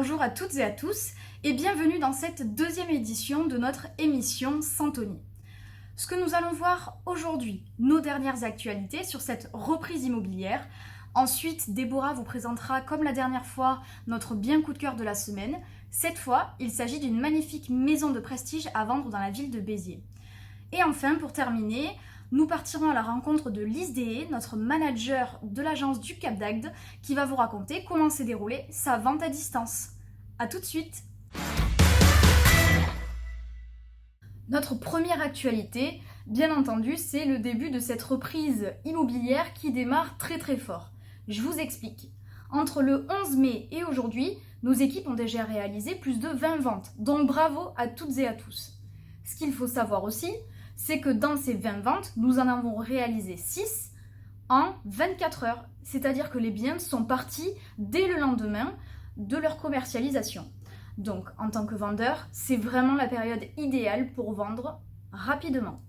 bonjour à toutes et à tous et bienvenue dans cette deuxième édition de notre émission Santoni. Ce que nous allons voir aujourd'hui, nos dernières actualités sur cette reprise immobilière. Ensuite, Déborah vous présentera, comme la dernière fois, notre bien coup de cœur de la semaine. Cette fois, il s'agit d'une magnifique maison de prestige à vendre dans la ville de Béziers. Et enfin, pour terminer, nous partirons à la rencontre de Lise Deshaies, notre manager de l'agence du Cap d'Agde, qui va vous raconter comment s'est déroulée sa vente à distance. A tout de suite! Notre première actualité, bien entendu, c'est le début de cette reprise immobilière qui démarre très fort. Je vous explique. Entre le 11 mai et aujourd'hui, nos équipes ont déjà réalisé plus de 20 ventes, donc bravo à toutes et à tous. Ce qu'il faut savoir aussi, c'est que dans ces 20 ventes, nous en avons réalisé 6 en 24 heures. C'est-à-dire que les biens sont partis dès le lendemain de leur commercialisation. Donc, en tant que vendeur, c'est vraiment la période idéale pour vendre rapidement.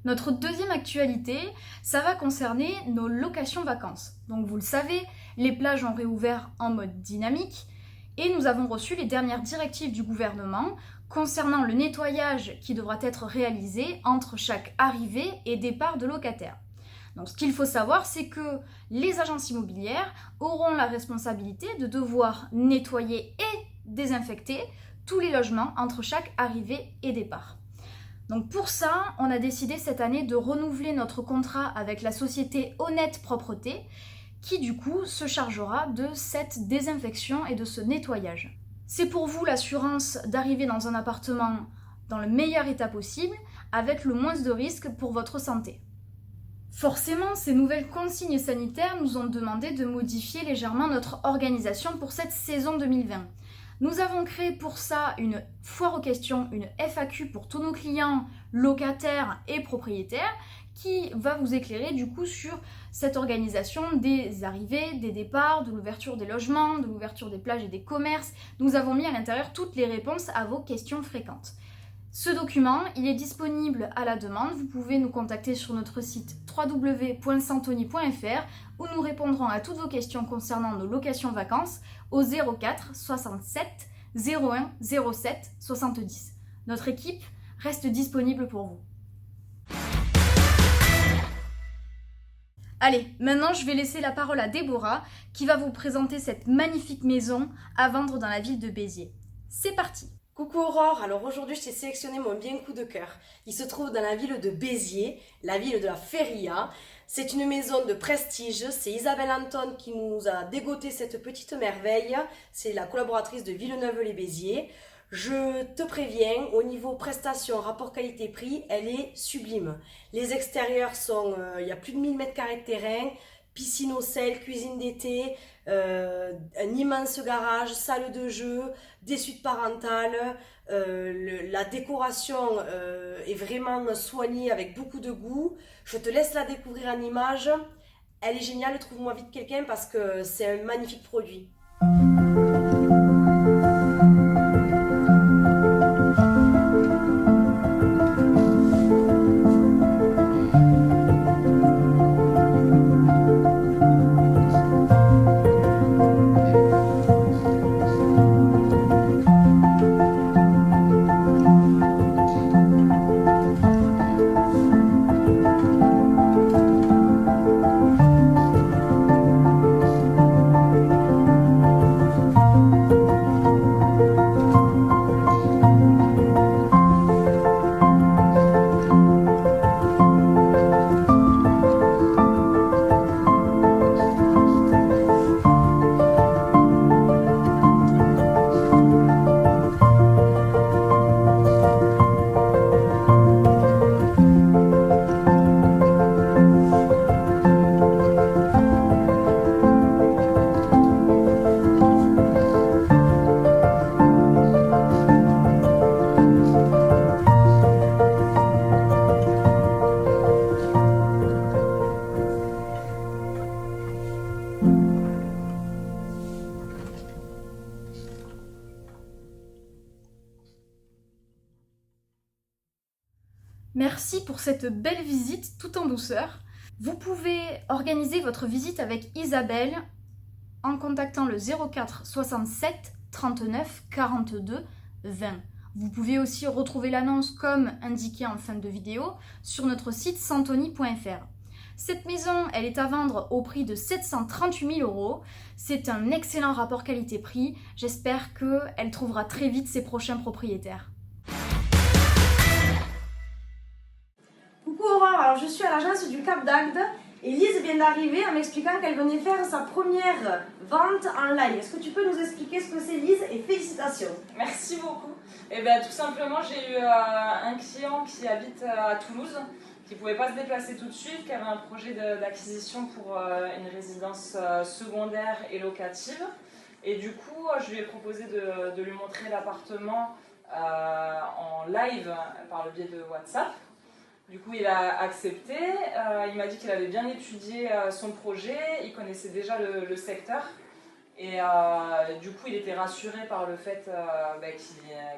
Notre deuxième actualité, ça va concerner nos locations vacances. Donc, vous le savez, les plages ont réouvert en mode dynamique et nous avons reçu les dernières directives du gouvernement concernant le nettoyage qui devra être réalisé entre chaque arrivée et départ de locataires. Donc, ce qu'il faut savoir, c'est que les agences immobilières auront la responsabilité de devoir nettoyer et désinfecter tous les logements entre chaque arrivée et départ. Donc pour ça, on a décidé cette année de renouveler notre contrat avec la société Honnête Propreté, qui du coup se chargera de cette désinfection et de ce nettoyage. C'est pour vous l'assurance d'arriver dans un appartement dans le meilleur état possible, avec le moins de risques pour votre santé. Forcément, ces nouvelles consignes sanitaires nous ont demandé de modifier légèrement notre organisation pour cette saison 2020. Nous avons créé pour ça une foire aux questions, une FAQ pour tous nos clients, locataires et propriétaires, qui va vous éclairer du coup sur cette organisation des arrivées, des départs, de l'ouverture des logements, de l'ouverture des plages et des commerces. Nous avons mis à l'intérieur toutes les réponses à vos questions fréquentes. Ce document, il est disponible à la demande. Vous pouvez nous contacter sur notre site www.santoni.fr où nous répondrons à toutes vos questions concernant nos locations vacances au 04 67 01 07 70. Notre équipe reste disponible pour vous. Allez, maintenant je vais laisser la parole à Déborah qui va vous présenter cette magnifique maison à vendre dans la ville de Béziers. C'est parti! Coucou Aurore, alors aujourd'hui je t'ai sélectionné mon bien coup de cœur. Il se trouve dans la ville de Béziers, la ville de la Feria. C'est une maison de prestige, c'est Isabelle Anton qui nous a dégoté cette petite merveille. C'est la collaboratrice de Villeneuve-les-Béziers. Je te préviens, au niveau prestation, rapport qualité-prix, elle est sublime. Les extérieurs sont, il y a plus de 1000 m² de terrain, piscine au sel, cuisine d'été, un immense garage, salle de jeu, des suites parentales, la décoration est vraiment soignée avec beaucoup de goût. Je te laisse la découvrir en image. Elle est géniale, trouve-moi vite quelqu'un parce que c'est un magnifique produit. Merci pour cette belle visite tout en douceur. Vous pouvez organiser votre visite avec Isabelle en contactant le 04 67 39 42 20. Vous pouvez aussi retrouver l'annonce comme indiqué en fin de vidéo sur notre site santoni.fr. Cette maison, elle est à vendre au prix de 738 000 €. C'est un excellent rapport qualité-prix. J'espère qu'elle trouvera très vite ses prochains propriétaires. Coucou Aurore, alors je suis à l'agence du Cap d'Agde et Lise vient d'arriver en m'expliquant qu'elle venait faire sa première vente en live. Est-ce que tu peux nous expliquer ce que c'est, Lise, et félicitations. Merci beaucoup. Et bien tout simplement, j'ai eu un client qui habite à Toulouse, qui ne pouvait pas se déplacer tout de suite, qui avait un projet d'acquisition pour une résidence secondaire et locative. Et du coup, je lui ai proposé de lui montrer l'appartement en live par le biais de WhatsApp. Du coup, il a accepté. Il m'a dit qu'il avait bien étudié son projet, il connaissait déjà le secteur. Et du coup, il était rassuré par le fait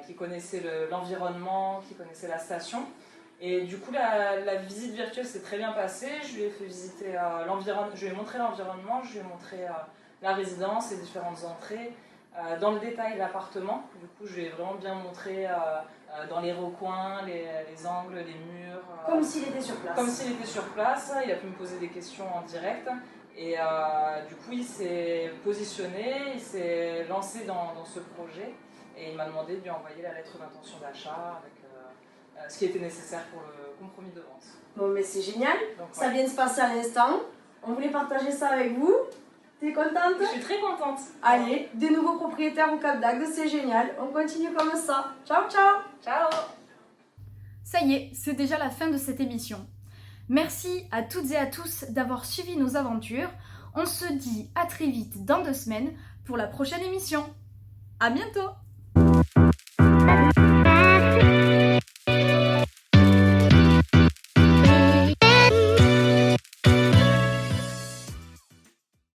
qu'il connaissait l'environnement, qu'il connaissait la station. Et du coup, la visite virtuelle s'est très bien passée. Je lui ai fait visiter l'environnement, je lui ai montré l'environnement, je lui ai montré la résidence, les différentes entrées, dans le détail l'appartement. Du coup, je lui ai vraiment bien montré dans les recoins, les angles, les murs. Comme s'il était sur place. Comme s'il était sur place. Il a pu me poser des questions en direct. Et du coup, il s'est positionné, il s'est lancé dans ce projet. Et il m'a demandé de lui envoyer la lettre d'intention d'achat avec ce qui était nécessaire pour le compromis de vente. Bon, mais c'est génial. Donc, ça vient de se passer à l'instant. On voulait partager ça avec vous. T'es contente? Je suis très contente. Allez, des nouveaux propriétaires au Cap d'Agde, c'est génial. On continue comme ça. Ciao, ciao. Ciao. Ça y est, c'est déjà la fin de cette émission. Merci à toutes et à tous d'avoir suivi nos aventures. On se dit à très vite dans 2 semaines pour la prochaine émission. À bientôt!